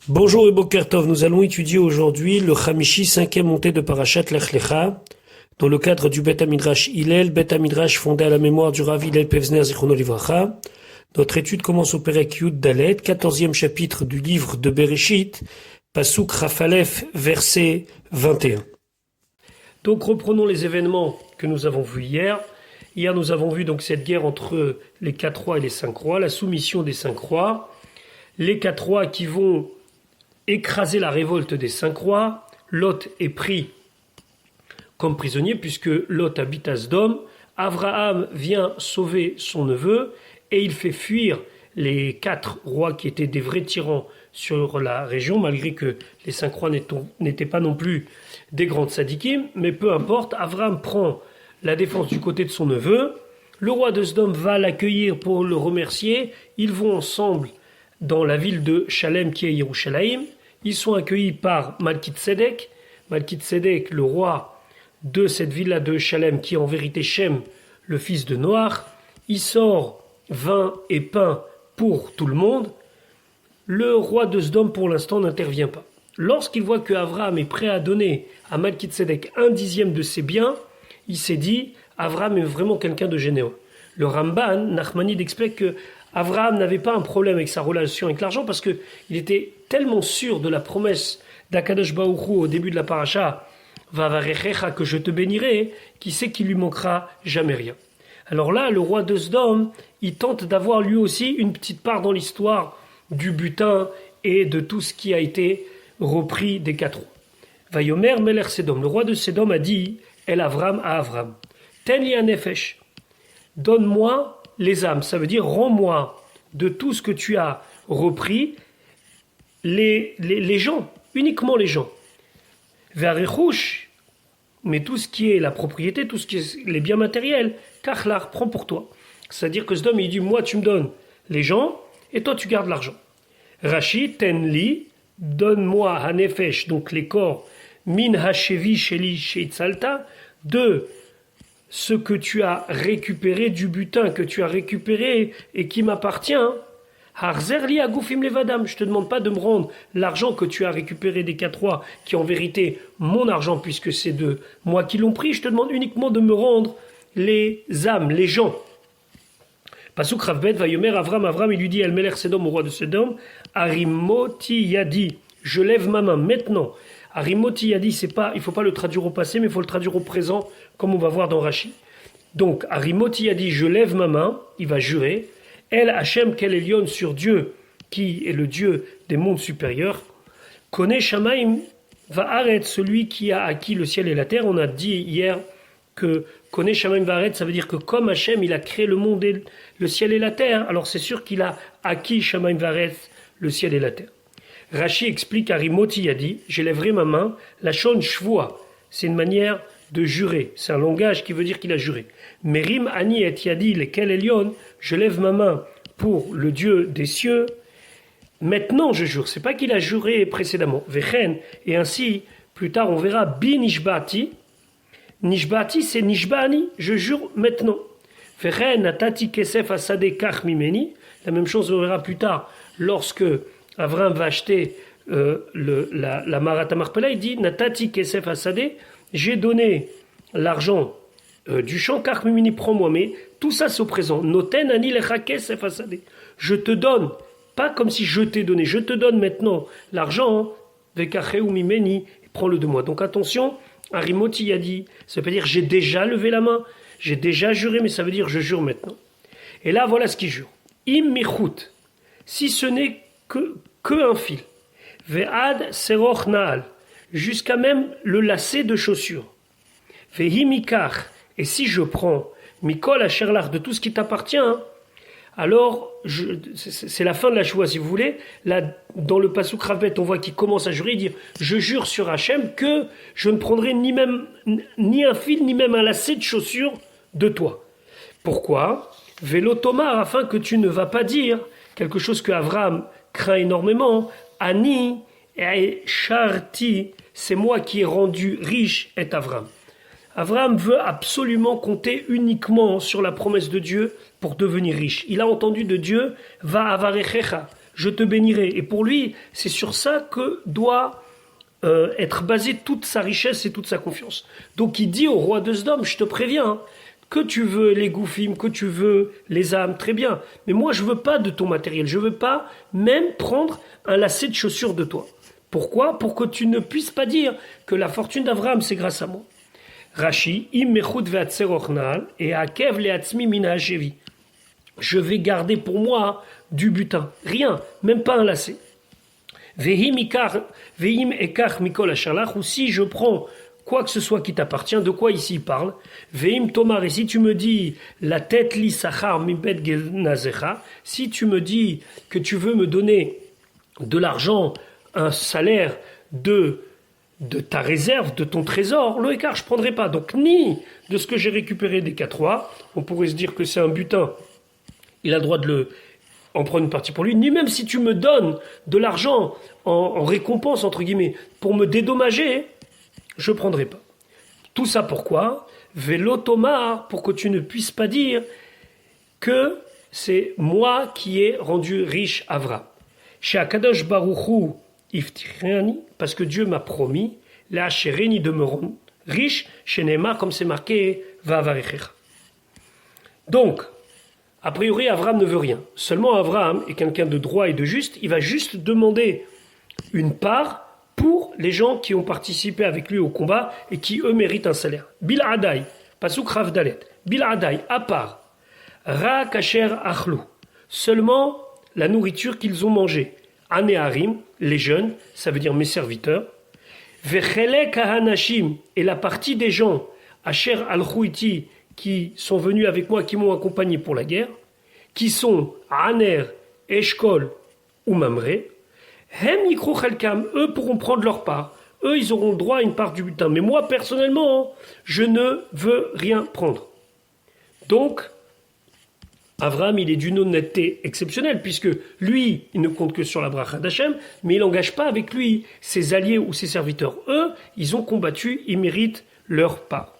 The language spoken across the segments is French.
Bonjour et Boker Tov, nous allons étudier aujourd'hui le Chamishi, cinquième montée de Parashat Lech Lecha, dans le cadre du Bet HaMidrash Hillel, Bet HaMidrash fondé à la mémoire du Rav Hillel Pevzner Zichrono Livracha. Notre étude commence au Perek Yud Dalet, 14e chapitre du livre de Bereshit, Pasuk Rafalef, verset 21. Donc reprenons les événements que nous avons vus hier. Hier nous avons vu donc cette guerre entre les 4 rois et les 5 rois, la soumission des 5 rois, les 4 rois qui vont écraser la révolte des 5 rois. Lot est pris comme prisonnier puisque Lot habite à Sdom. Abraham vient sauver son neveu et il fait fuir les 4 rois qui étaient des vrais tyrans sur la région, malgré que les 5 rois n'étaient pas non plus des grandes sadikim, mais peu importe, Abraham prend la défense du côté de son neveu, le roi de Sdom va l'accueillir pour le remercier, ils vont ensemble dans la ville de Shalem qui est Yerushalayim. Ils sont accueillis par Malkitsedek. Malkitsedek, le roi de cette ville-là de Shalem, qui est en vérité Shem, le fils de Noach. Il sort vin et pain pour tout le monde. Le roi de Sdom, pour l'instant, n'intervient pas. Lorsqu'il voit que Abraham est prêt à donner à Malkitsedek 1/10 de ses biens, il s'est dit, Abraham est vraiment quelqu'un de généreux. Le Ramban, Nachmanide, explique que Abraham n'avait pas un problème avec sa relation avec l'argent parce qu'il était tellement sûr de la promesse d'Akadosh Baruch Hu au début de la paracha, Vavarechecha, que je te bénirai, qui sait qu'il lui manquera jamais rien. Alors là, le roi de Sdom, il tente d'avoir lui aussi une petite part dans l'histoire du butin et de tout ce qui a été repris des 4 rois. Vayomer Meler Sedom, le roi de Sedom a dit, El Avram à Avram, Ten li nefesh, donne-moi les âmes, ça veut dire rends-moi de tout ce que tu as repris les gens, uniquement les gens. Ve'arechouch, mais tout ce qui est la propriété, tout ce qui est les biens matériels, kachlar, prends pour toi. C'est-à-dire que Sdom, il dit, moi tu me donnes les gens et toi tu gardes l'argent. Rashi, tenli, donne-moi hanefesh, donc les corps, min hashevi sheli sheitzalta, de ce que tu as récupéré du butin que tu as récupéré et qui m'appartient. Harzerli agufim levadam, je te demande pas de me rendre l'argent que tu as récupéré des 4 rois, qui est en vérité mon argent puisque c'est de moi qui l'ont pris, je te demande uniquement de me rendre les âmes, les gens. Pasuk Ravbet, Vayomer Avram, il lui dit, El Meler Sedom, au roi de Sedom, Arimoti Yadi, je lève ma main maintenant. Arimoti Yadi, c'est pas, il faut pas le traduire au passé, mais il faut le traduire au présent, comme on va voir dans Rashi. Donc, Arimoti Yadi, je lève ma main, il va jurer, El Hachem Kel Elyon, sur Dieu, qui est le Dieu des mondes supérieurs, Kone Shamaim va arrêter celui qui a acquis le ciel et la terre. On a dit hier que Kone Shamaim va arrêter, ça veut dire que comme Hachem, il a créé le monde et le ciel et la terre, alors c'est sûr qu'il a acquis Shamaim Varet, le ciel et la terre. Rashi explique à Rimoti Yadi, j'élèverai ma main, la shon shvoa, c'est une manière de jurer, c'est un langage qui veut dire qu'il a juré. Merim ani et Yadi lekel elyon, je lève ma main pour le Dieu des cieux, maintenant je jure, c'est pas qu'il a juré précédemment, vechen, et ainsi, plus tard on verra, bi nishbati, nishbati c'est nishbani, je jure maintenant. Vechen atati kesef asade kach mimeni, la même chose on verra plus tard, lorsque Avram va acheter la Marat Marpella, il dit Natati Kesef Asade, j'ai donné l'argent du champ, car Mimini, prends-moi, mais tout ça c'est au présent. Noten Ani Lecha Kesef Asade. Je te donne, pas comme si je t'ai donné, je te donne maintenant l'argent, Vekacheu Mimeni, prends-le de moi. Donc attention, Arimoti Yadi, ça veut dire j'ai déjà levé la main, j'ai déjà juré, mais ça veut dire je jure maintenant. Et là voilà ce qu'il jure. Im Michut, si ce n'est que un fil. Ve'ad seroch naal, jusqu'à même le lacet de chaussures. Ve'hi mikach, et si je prends mikol asherlach, de tout ce qui t'appartient, alors c'est la fin de la choix si vous voulez. Là, dans le pasuk Ravbet, on voit qu'il commence à jurer, dire je jure sur Hachem que je ne prendrai ni un fil ni même un lacet de chaussures de toi. Pourquoi? Vélotomar, afin que tu ne vas pas dire quelque chose que Avram craint énormément, Ani et Sharti, c'est moi qui ai rendu riche, est Avram. Avram veut absolument compter uniquement sur la promesse de Dieu pour devenir riche. Il a entendu de Dieu, va avarechecha, je te bénirai. Et pour lui, c'est sur ça que doit être basée toute sa richesse et toute sa confiance. Donc il dit au roi de Sodome, je te préviens, hein, que tu veux les goufim, que tu veux les âmes, très bien. Mais moi, je veux pas de ton matériel. Je veux pas même prendre un lacet de chaussures de toi. Pourquoi? Pour que tu ne puisses pas dire que la fortune d'Abraham, c'est grâce à moi. Rashi, im mechut ve'atzer ochnal, et akev le'atzmi mina hashevi. Je vais garder pour moi du butin. Rien, même pas un lacet. Ve'im ekach mikol asharlach, ou si je prends quoi que ce soit qui t'appartient, de quoi ici il parle. Ve'im tomar, et si tu me dis la tête li sachar mi bet genazecha, si tu me dis que tu veux me donner de l'argent, un salaire de ta réserve, de ton trésor, le écart, je ne prendrai pas. Donc, ni de ce que j'ai récupéré des 4 on pourrait se dire que c'est un butin, il a le droit de en prendre une partie pour lui, ni même si tu me donnes de l'argent en récompense, entre guillemets, pour me dédommager, je ne prendrai pas. Tout ça pourquoi? Vélotomar, pour que tu ne puisses pas dire que c'est moi qui ai rendu riche Avram. Chez Akadosh Baruchu Iftirani, parce que Dieu m'a promis, la chérénie de me rendre riche, chez Neymar, comme c'est marqué, va avarecher. Donc, a priori, Avram ne veut rien. Seulement Avram est quelqu'un de droit et de juste, il va juste demander une part pour les gens qui ont participé avec lui au combat et qui, eux, méritent un salaire. Bil Adai, Pasuk Rav Dalet, Bil Adai, à part, Ra Kacher Achlou, seulement la nourriture qu'ils ont mangée. Aneharim, les jeunes, ça veut dire mes serviteurs. Vechele Kahanashim, et la partie des gens, Asher Al-Khouiti, qui sont venus avec moi, qui m'ont accompagné pour la guerre, qui sont Aner, Eshkol ou Mamré. Hem Yikru Chelkam, eux pourront prendre leur part. Eux, ils auront le droit à une part du butin. Mais moi, personnellement, je ne veux rien prendre. Donc, Avraham, il est d'une honnêteté exceptionnelle, puisque lui, il ne compte que sur la bracha d'Hachem, mais il n'engage pas avec lui ses alliés ou ses serviteurs. Eux, ils ont combattu, ils méritent leur part.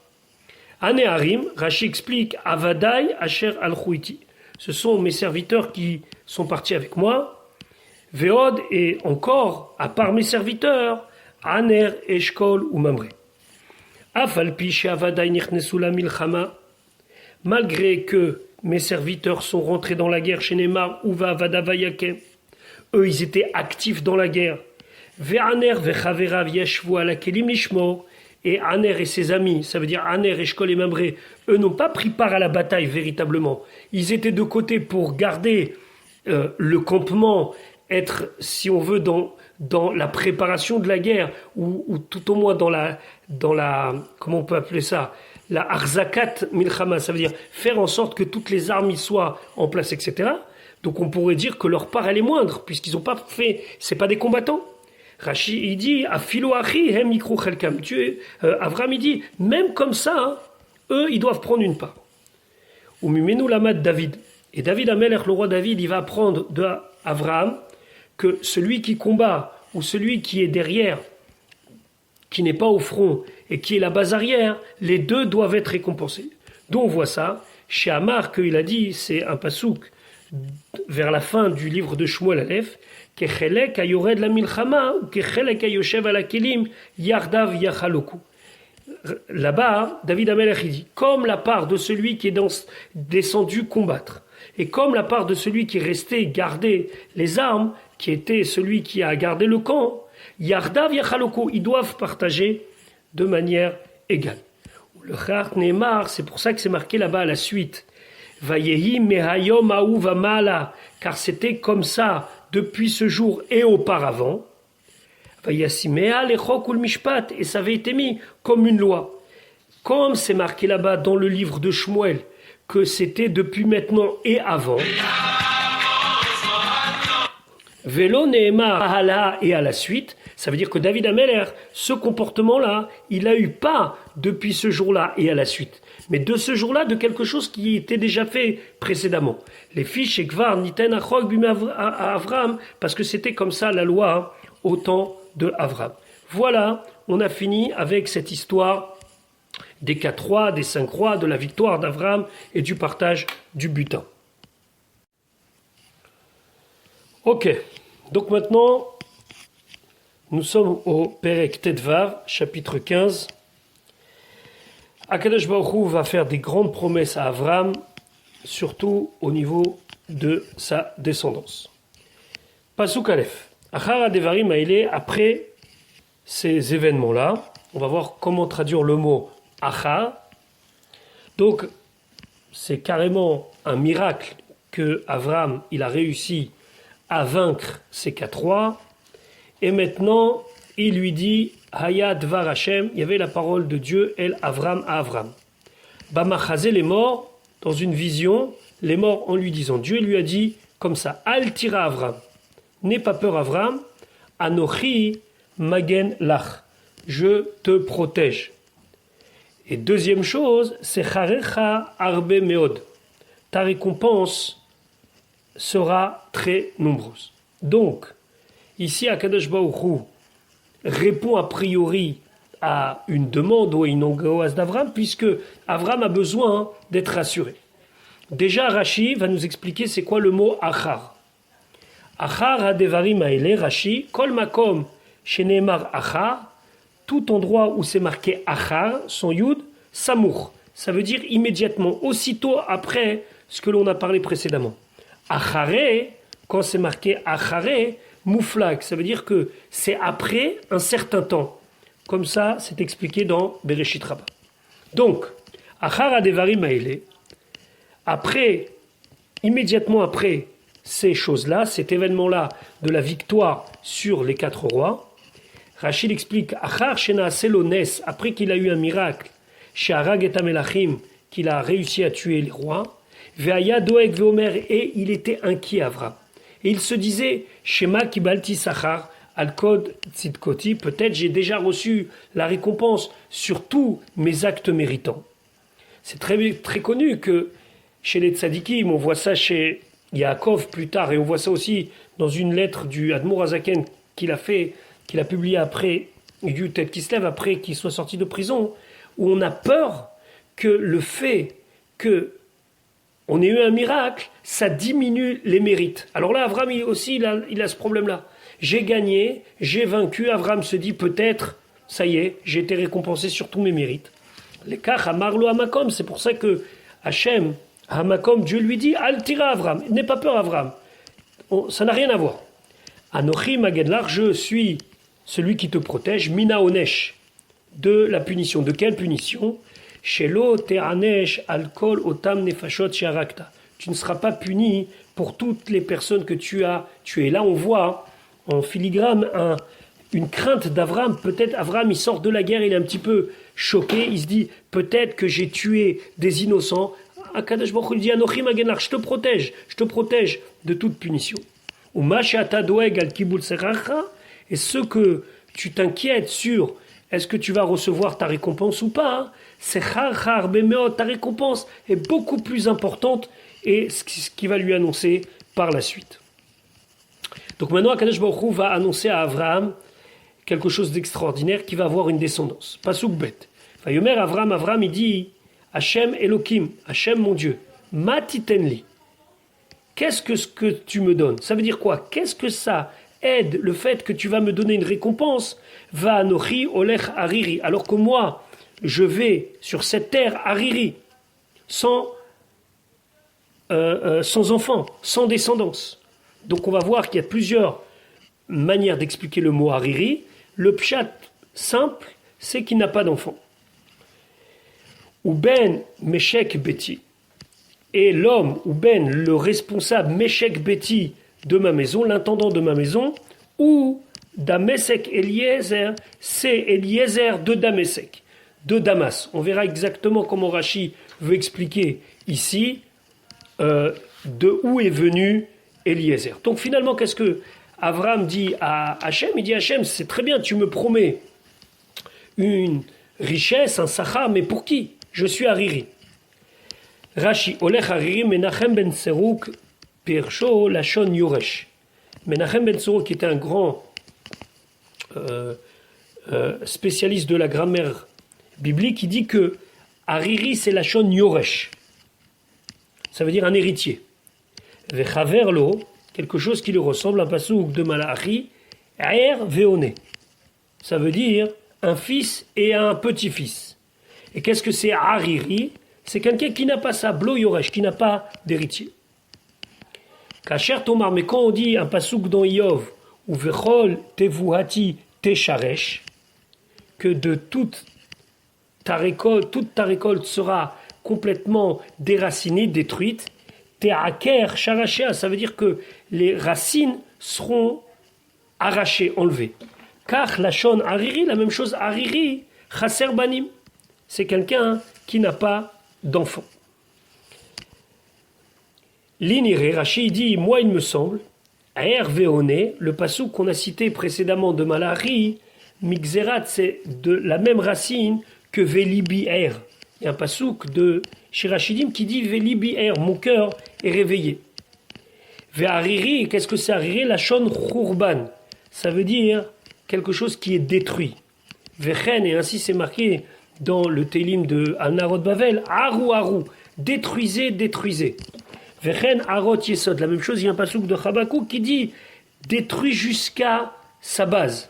Aneharim, Rashi explique, Avadai Asher Al-Khouiti. Ce sont mes serviteurs qui sont partis avec moi. Veod, et encore, à part mes serviteurs, Aner, Eshkol ou Mamré. Afalpi she Avadai nichnesu la milchama. Malgré que mes serviteurs sont rentrés dans la guerre chez Neymar, Uva Vadavayake. Eux, ils étaient actifs dans la guerre. Ve'aner ve'chaverav yeshvu ala kelim lishmor. Et Aner et ses amis, ça veut dire Aner, Eshkol et Mamré, eux n'ont pas pris part à la bataille véritablement. Ils étaient de côté pour garder le campement, être, si on veut, dans la préparation de la guerre, ou tout au moins dans la, comment on peut appeler ça, la arzakat milchama, ça veut dire faire en sorte que toutes les armes y soient en place, etc. Donc on pourrait dire que leur part elle est moindre, puisqu'ils n'ont pas fait, c'est pas des combattants. Rashi, il dit, hem yikru chelkam. Avram, il dit, même comme ça, hein, eux, ils doivent prendre une part. Ou mimenu lamad David. Et David Amelech, le roi David, il va apprendre d'Avraham que celui qui combat, ou celui qui est derrière, qui n'est pas au front, et qui est la base arrière, les deux doivent être récompensés. Donc on voit ça, chez Amar, qu'il a dit, c'est un pasouk, vers la fin du livre de Shmuel Aleph, Kechelek ayored la milchama ou kechelek ayoshev ala kelim yardav yachaloku. Là-bas, David Amelech dit, comme la part de celui qui est descendu combattre, et comme la part de celui qui est resté garder les armes, qui était celui qui a gardé le camp, yardav yachaloku, ils doivent partager de manière égale. Le Chart Neymar, c'est pour ça que c'est marqué là-bas à la suite. Vayehi mehayom aou vamala, car c'était comme ça depuis ce jour et auparavant. Vayasimea lechok ul mishpat, et ça avait été mis comme une loi. Comme c'est marqué là-bas dans le livre de Shmuel, que c'était depuis maintenant et avant. Velo Nehemar ahala, et à la suite, ça veut dire que David Amelech, ce comportement-là, il n'a eu pas depuis ce jour-là et à la suite, mais de ce jour-là, de quelque chose qui était déjà fait précédemment. Les fiches et Kvar Niten Achok Bim Avram, parce que c'était comme ça la loi au temps de Avram. Voilà, on a fini avec cette histoire des 4 rois, des 5 rois, de la victoire d'Avram et du partage du butin. Ok, donc maintenant, nous sommes au Perek Tetvav, chapitre 15. Akadosh Baruch Hu va faire des grandes promesses à Avram, surtout au niveau de sa descendance. Pasuk Aleph. Achar Devarim Aile, après ces événements-là, on va voir comment traduire le mot Achar. Donc, c'est carrément un miracle que Avram il a réussi à vaincre ces 4 rois. Et maintenant, il lui dit Hayad Dvar Hashem, il y avait la parole de Dieu, El Avram à Avram. Bamachazé les morts, dans une vision, les morts en lui disant, Dieu lui a dit comme ça, Al Tira Avram, n'aie pas peur Avram, Anochi Magen Lach, je te protège. Et deuxième chose, c'est Charecha Arbe Meod, ta récompense sera très nombreuse. Donc, ici, Akadosh Baruch Hu répond a priori à une demande ou à une angoisse d'Avram, puisque Avram a besoin d'être rassuré. Déjà, Rashi va nous expliquer c'est quoi le mot Achar. Achar hadevarim haele, Rashi, kol makom sheneemar Achar, tout endroit où c'est marqué Achar, son yud, samour. Ça veut dire immédiatement, aussitôt après ce que l'on a parlé précédemment. Achare, quand c'est marqué Achare, mouflag, ça veut dire que c'est après un certain temps. Comme ça, c'est expliqué dans Bereshit Rabbah. Donc, Achar hadevarim haele, après, immédiatement après ces choses-là, cet événement-là de la victoire sur les 4 rois, Rachid explique Achar shena selones, après qu'il a eu un miracle, chez Arag et Amelachim, qu'il a réussi à tuer les rois, Veaya doeg veomer, et il était inquiet Avram. Et il se disait Shema kibalti sachar al kod tzidkoti, peut-être j'ai déjà reçu la récompense sur tous mes actes méritants. C'est très, très connu que chez les tzadikim, on voit ça chez Yaakov plus tard, et on voit ça aussi dans une lettre du Admour Hazaken qu'il a publié après, du Tet Kislev, après qu'il soit sorti de prison, où on a peur que le fait que on ait eu un miracle, ça diminue les mérites. Alors là, Avram aussi, il a ce problème-là. J'ai gagné, j'ai vaincu, Avram se dit peut-être, ça y est, j'ai été récompensé sur tous mes mérites. Les kach amarlo hamakom, c'est pour ça que Hachem, hamakom, Dieu lui dit, al tira Avram, n'aie pas peur Avram. Ça n'a rien à voir. Anochi magenlar, je suis celui qui te protège, mina onesh, de la punition. De quelle punition? Shelo teranesh alkol otam nefashot sharakta. Tu ne seras pas puni pour toutes les personnes que tu as tuées. Là, on voit en filigrane une crainte d'Avram. Peut-être Avram, il sort de la guerre, il est un petit peu choqué. Il se dit, peut-être que j'ai tué des innocents. Akadosh Baruch Hu dit, Anochi magenlar, je te protège de toute punition. Uma she'ata doeg al kibul seracha, et ce que tu t'inquiètes sur, est-ce que tu vas recevoir ta récompense ou pas, c'est char bemeot, ta récompense est beaucoup plus importante, et ce qui va lui annoncer par la suite. Donc maintenant, Akadosh Baruch Hu va annoncer à Avraham quelque chose d'extraordinaire, qui va avoir une descendance. Pasuk bet. Vayomer Avraham, il dit, Hachem Elohim, Hachem mon Dieu, ma titenli. Qu'est-ce que ce que tu me donnes? Ça veut dire quoi? Qu'est-ce que ça aide, le fait que tu vas me donner une récompense? Va anochi olech hariri. Alors que moi, je vais sur cette terre hariri, sans enfants, sans descendance. Donc on va voir qu'il y a plusieurs manières d'expliquer le mot hariri. Le pshat simple, c'est qu'il n'a pas d'enfant. Ou ben meshek beti. Et l'homme, ou ben, le responsable Meshek Beti de ma maison, l'intendant de ma maison, ou Damesek Eliezer, c'est Eliezer de Damesek, de Damas. On verra exactement comment Rashi veut expliquer ici de où est venu Eliezer. Donc finalement, qu'est-ce que Avram dit à Hachem? Il dit à Hachem, c'est très bien, tu me promets une richesse, un sachar, mais pour qui? Je suis Hariri. Rashi, Olech Hariri, Menachem ben Seruk, Pirsho, Lachon Yoresh. Menachem ben Seruk, qui était un grand spécialiste de la grammaire biblique, il dit que Hariri, c'est Lachon Yoresh. Ça veut dire un héritier. Vechaverlo, quelque chose qui lui ressemble, un pasouk de Malachi, Er Veoné. Ça veut dire un fils et un petit-fils. Et qu'est-ce que c'est Hariri? C'est quelqu'un qui n'a pas ça, Blo Yoresh, qui n'a pas d'héritier. Kacher Tomar, mais quand on dit un pasouk dans Iov, ou Vechol Tevuhati Tesharesh, que de toute ta récolte sera complètement déracinée, détruite, Te'aker Sharashea, ça veut dire que les racines seront arrachées, enlevées. Car la shon Hariri, la même chose, Hariri, Chaser Banim, c'est quelqu'un qui n'a pas d'enfant. L'iniré, Rashi dit, moi il me semble, à Hervéoné, le passouk qu'on a cité précédemment de Malari, Mixerat, c'est de la même racine que Velibi Er. Il y a un passouk de Shirachidim qui dit Velibi Er, mon cœur est réveillé. Ve'ariri, qu'est-ce que c'est Hariri? La shon Khurban, ça veut dire quelque chose qui est détruit. Vechen, et ainsi c'est marqué dans le Télim de Al-Narod Bavel, Aru Aru, détruisez, détruisez. Vechen Arot Yesod, la même chose, il y a un passouk de Chabakouk qui dit détruit jusqu'à sa base.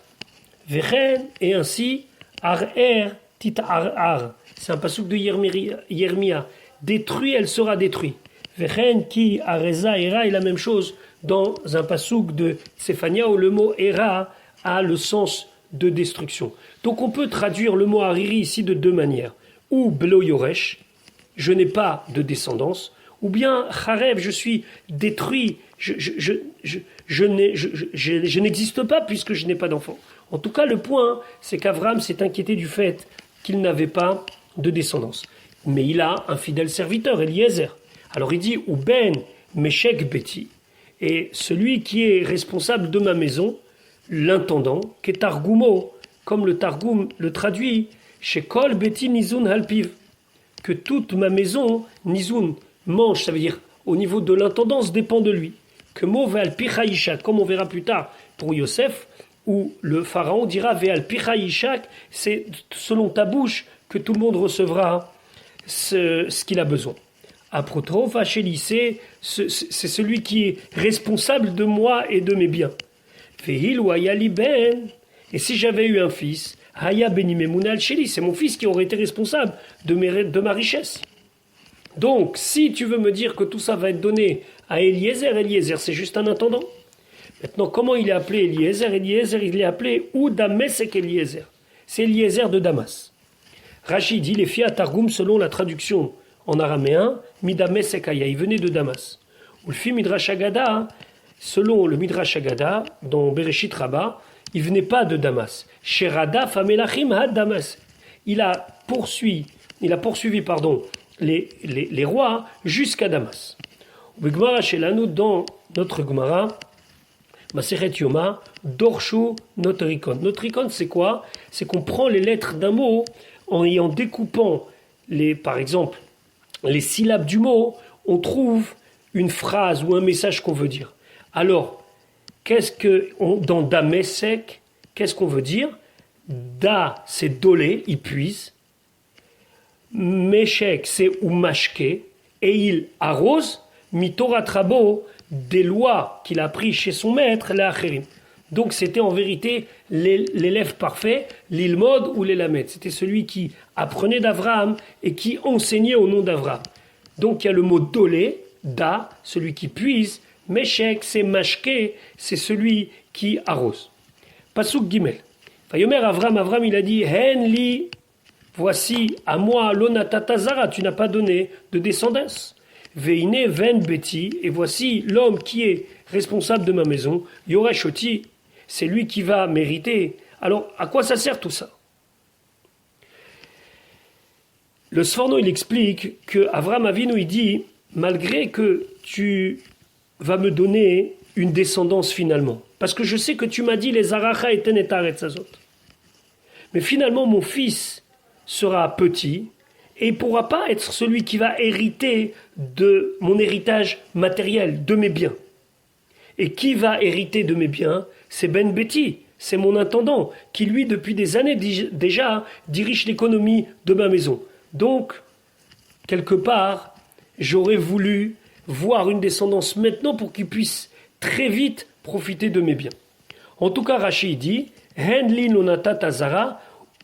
Vechen, et ainsi Ar-Er Tit Ar-Ar, c'est un passouk de Yermia, détruit, elle sera détruite. Vechen Ki Areza Era est la même chose dans un passouk de Tsefania où le mot Era a le sens de destruction. Donc on peut traduire le mot Hariri ici de deux manières. Ou Blo Yoresh, je n'ai pas de descendance, ou bien Charev, je suis détruit, je n'existe pas puisque je n'ai pas d'enfant. En tout cas, le point, c'est qu'Avram s'est inquiété du fait qu'il n'avait pas de descendance. Mais il a un fidèle serviteur, Eliezer. Alors il dit, ou Ben Meshek Beti, et celui qui est responsable de ma maison, l'intendant, qui est Targumo, comme le Targum le traduit, chez Kol Beti Nizun Halpiv, que toute ma maison, Nizun, mange, ça veut dire au niveau de l'intendance dépend de lui. Que mot Ve'al Pichaïchak, comme on verra plus tard pour Yosef, où le pharaon dira Ve'al Pichaïchak, c'est selon ta bouche que tout le monde recevra ce qu'il a besoin. Aprotrov Hacheli, c'est celui qui est responsable de moi et de mes biens. Ve'il ou Ayali Ben, et si j'avais eu un fils, Haya Benimemouna Al-Sheli, c'est mon fils qui aurait été responsable de ma richesse. Donc, si tu veux me dire que tout ça va être donné à Eliezer, c'est juste un intendant. Maintenant, comment il est appelé Eliezer? Eliezer, il est appelé Oudamesek Eliezer. C'est Eliezer de Damas. Rachid dit, les fiat Targum, selon la traduction en araméen, Midamesek Aya, il venait de Damas. Ou le film Midrash Agada, selon le Midrash Agada, dans Bereshit Rabbah, il venait pas de Damas. Sherada Famelachim had Damas. Il a poursuivi, les rois jusqu'à Damas. Gemara Shelanu, dans notre Gemara, Maseret Yoma, Dorshu Notrikon. Notrikon, c'est quoi? C'est qu'on prend les lettres d'un mot et en découpant, par exemple, les syllabes du mot, on trouve une phrase ou un message qu'on veut dire. Alors, dans Damesek, qu'est-ce qu'on veut dire? Da, c'est dolé, il puise. Meshek, c'est umashke, et il arrose, mitora trabo, des lois qu'il a appris chez son maître, l'acherim. Donc c'était en vérité l'élève parfait, l'ilmod ou l'élamed. C'était celui qui apprenait d'Avraham et qui enseignait au nom d'Avraham. Donc il y a le mot dolé, da, celui qui puise, meshek, c'est mashke, c'est celui qui arrose. Pasuk Gimel. Vayomer Avram, il a dit, hen li, voici à moi l'onatatazara, tu n'as pas donné de descendance. Veine ven beti, et voici l'homme qui est responsable de ma maison, yoreshoti, c'est lui qui va mériter. Alors, à quoi ça sert tout ça? Le Sforno, il explique que Avram Avinu, il dit, malgré que tu vas me donner une descendance finalement, parce que je sais que tu m'as dit les aracha et tenetaret sazot. Mais finalement, mon fils sera petit et il ne pourra pas être celui qui va hériter de mon héritage matériel, de mes biens. Et qui va hériter de mes biens? C'est Ben Beti, c'est mon intendant, qui lui, depuis des années déjà, dirige l'économie de ma maison. Donc, quelque part, j'aurais voulu voir une descendance maintenant pour qu'il puisse très vite profiter de mes biens. En tout cas, Rashi dit, Henli nonata tazara,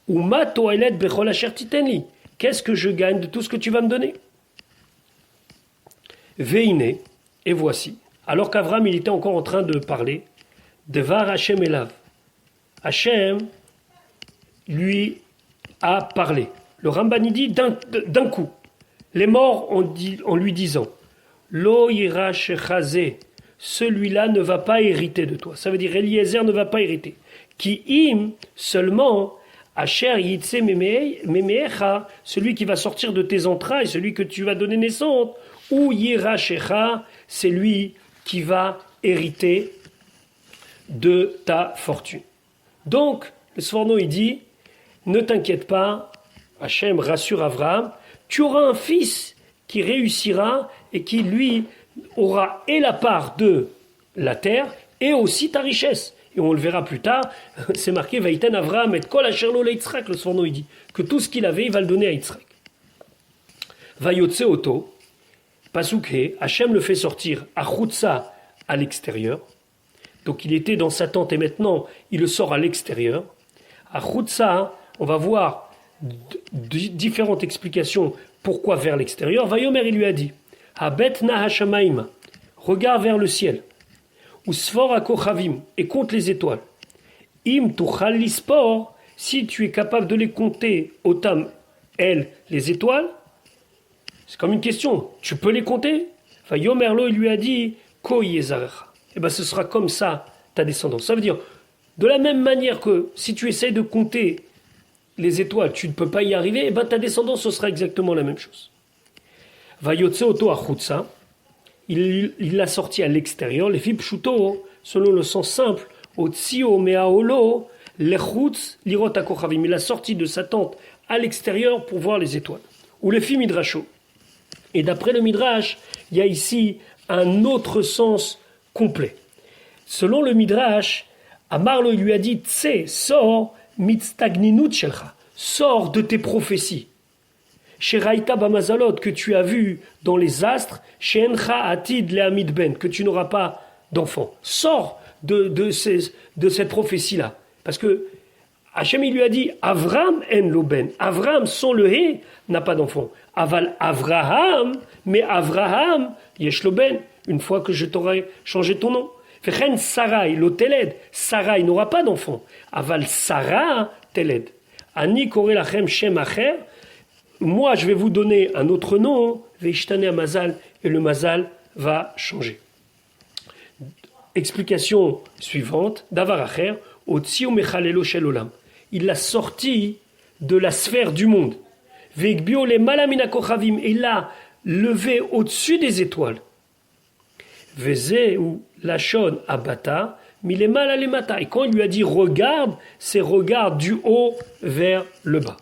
ou ma toilet bechol asher titenli. Qu'est-ce que je gagne de tout ce que tu vas me donner? Veine, et voici. Alors qu'Avram, il était encore en train de parler, Devar Hashem elav. Hashem lui a parlé. Le Ramban dit d'un coup. Les morts en lui disant, Lo ira shechazé, celui-là ne va pas hériter de toi. Ça veut dire Eliezer ne va pas hériter. Ki im, seulement, Asher yitse memeecha, celui qui va sortir de tes entrailles, celui que tu vas donner naissance, ou yira shecha, c'est lui qui va hériter de ta fortune. Donc, le Sforno, il dit, ne t'inquiète pas, Hachem rassure Abraham, tu auras un fils qui réussira et qui, lui, aura et la part de la terre et aussi ta richesse. Et on le verra plus tard, c'est marqué, Vaïten Abraham et Kol Asher Lo Yitzhak, le Sforno, il dit, que tout ce qu'il avait, il va le donner à Yitzhak. Vayotse Oto, Pasukhe, Hachem le fait sortir à Choutsa, à l'extérieur. Donc il était dans sa tente et maintenant il le sort à l'extérieur. À Choutsa, on va voir différentes explications pourquoi vers l'extérieur. Vayomer, il lui a dit, Habet na hashamaim, regarde vers le ciel. Usfor akochavim, et compte les étoiles. Im tuchal lispor, si tu es capable de les compter, otam, elles, les étoiles, c'est comme une question, tu peux les compter? Vayomerlo, il lui a dit, ko yezarecha. Et bien ce sera comme ça ta descendance. Ça veut dire, de la même manière que si tu essayes de compter les étoiles, tu ne peux pas y arriver, et bien ta descendance, ce sera exactement la même chose. Vayotse oto achutsa, il l'a sorti à l'extérieur, les fipshuto, selon le sens simple, au tsio meaolo, lechutz lirot akochavim. Il l'a sorti de sa tente à l'extérieur pour voir les étoiles. Ou les fi midrasho. Et d'après le midrash, il y a ici un autre sens complet. Selon le midrash, Amarlo lui a dit, Tse, sors, mitztagninut shelcha, sors de tes prophéties. Chez Raïta Bamazalot, que tu as vu dans les astres, chez Encha Atid Lehamid Ben, que tu n'auras pas d'enfant. Sors de cette prophétie-là. Parce que Hachem, il lui a dit, Avram en lo ben. Avram, sans le he, n'a pas d'enfant. Aval Avraham, mais Avraham, yesh lo ben, une fois que je t'aurai changé ton nom. Fechen Sarai, lo teled. Sarai n'aura pas d'enfant. Aval Sarah, teled. Ani kore lachem shem acher. Moi, je vais vous donner un autre nom, Veishtane Mazal, et le Mazal va changer. Explication suivante, Davar Acher, Otsio Mechalelo Shel Olam. Il l'a sorti de la sphère du monde. Vegbio le Malamina Kochavim, et il l'a levé au-dessus des étoiles. Veze ou Lachon Abata, Milemal Alemata. Et quand il lui a dit regarde, c'est regarde du haut vers le bas.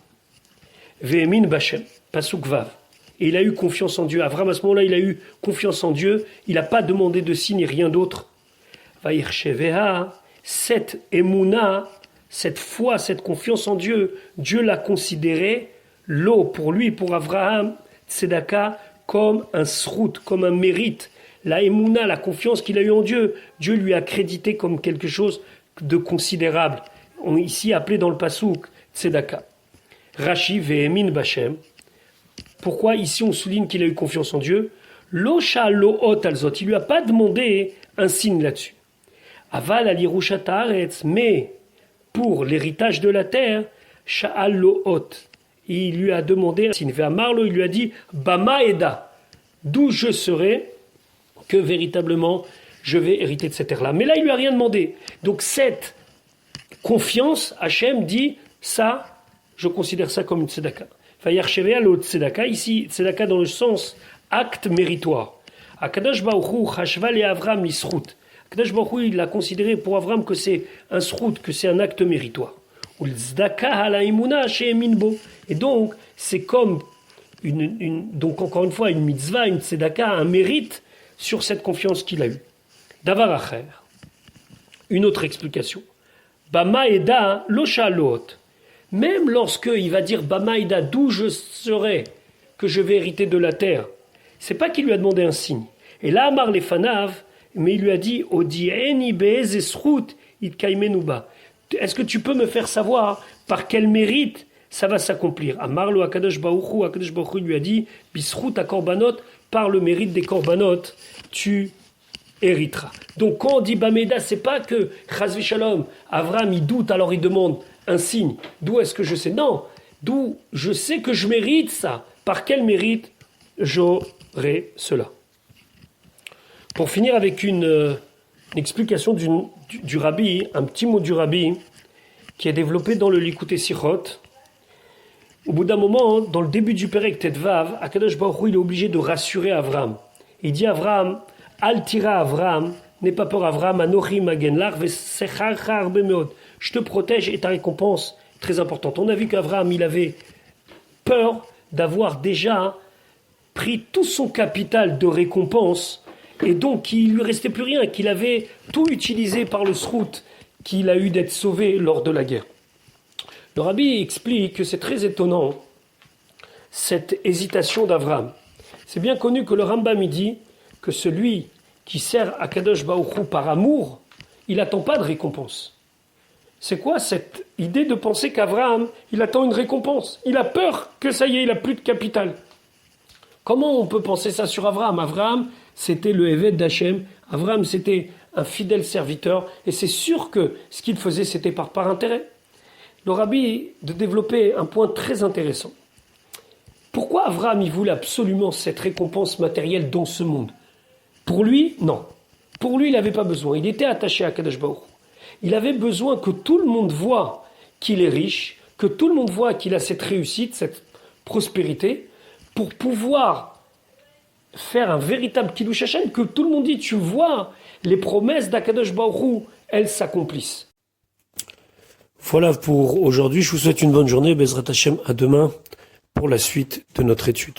Ve'emin Bachem, Pasuk Vav. Et il a eu confiance en Dieu. Avram, à ce moment-là, il a eu confiance en Dieu. Il n'a pas demandé de signe et rien d'autre. Vaïrcheveha, cette émouna, cette foi, cette confiance en Dieu, Dieu l'a considéré, l'eau pour lui, pour Avraham, Tzedaka, comme un srout, comme un mérite. La émouna, la confiance qu'il a eue en Dieu, Dieu lui a crédité comme quelque chose de considérable. On ici appelé dans le Pasuk, Tzedaka. Rashi ve'emin bachem. Pourquoi ici on souligne qu'il a eu confiance en Dieu? Locha lo'ot alzot. Il lui a pas demandé un signe là-dessus. Aval alirushat haaretz. Mais pour l'héritage de la terre, sha'al lo'ot. Il lui a demandé un signe. Ve'amarlo, il lui a dit Bama eda. D'où je serai que véritablement je vais hériter de cette terre-là. Mais là, il lui a rien demandé. Donc cette confiance, Hachem dit ça. Je considère ça comme une tzedaka. Vayarchevea lo tzedaka, ici, tzedaka dans le sens acte méritoire. Akadosh Baruch Hu chashva le Avram lisrut. Akadosh Baruch Hu, il a considéré pour Avram que c'est un srut, que c'est un acte méritoire. Ul tzedaka ala imuna she'emin bo. Et donc, c'est comme donc encore une fois, une mitzvah, une tzedaka, un mérite sur cette confiance qu'il a eue. Davar acher. Une autre explication. Bama eda lo shalot. Même lorsqu'il va dire Bamaïda, d'où je serai, que je vais hériter de la terre, c'est pas qu'il lui a demandé un signe. Et là, Amar les Fanav, mais il lui a dit Odieni be'ez esrut itkaimenuba. Est-ce que tu peux me faire savoir par quel mérite ça va s'accomplir? Amarlo Akadosh Baruch Hu lui a dit Bisrut à korbanot, par le mérite des korbanot, tu hériteras. Donc quand on dit Bameda, c'est pas que Chaz v'Shalom, Avram il doute alors il demande un signe. D'où est-ce que je sais? Non, d'où je sais que je mérite ça. Par quel mérite j'aurai cela? Pour finir avec une explication du rabbi, un petit mot du rabbi qui est développé dans le Likutei Sichot. Au bout d'un moment, dans le début du Perek Tetvav, Akadosh Baruch Hu, il est obligé de rassurer Avram. Il dit à Avram, Al tira Avram, n'aie pas peur Avram, Anochi magenlach vesecharcha arbe meod. Je te protège et ta récompense très importante. On a vu qu'Avram, il avait peur d'avoir déjà pris tout son capital de récompense et donc il lui restait plus rien, qu'il avait tout utilisé par le srout qu'il a eu d'être sauvé lors de la guerre. Le rabbi explique que c'est très étonnant cette hésitation d'Avram. C'est bien connu que le Rambam dit que celui qui sert à Kadosh Baruch Hu par amour, il n'attend pas de récompense. C'est quoi cette idée de penser qu'Avram, il attend une récompense? Il a peur que ça y est, il n'a plus de capital. Comment on peut penser ça sur Avram? Avram, c'était le Eved d'Hachem. Avram, c'était un fidèle serviteur. Et c'est sûr que ce qu'il faisait, c'était par intérêt. Le rabbi de développer un point très intéressant. Pourquoi Avram, il voulait absolument cette récompense matérielle dans ce monde? Pour lui, non. Pour lui, il n'avait pas besoin. Il était attaché à Kadosh Baruch Hu. Il avait besoin que tout le monde voit qu'il est riche, que tout le monde voit qu'il a cette réussite, cette prospérité, pour pouvoir faire un véritable Kiddush Hashem, que tout le monde dit, tu vois, les promesses d'Akadosh Baruch Hu, elles s'accomplissent. Voilà pour aujourd'hui, je vous souhaite une bonne journée, Bezrat Hashem, à demain pour la suite de notre étude.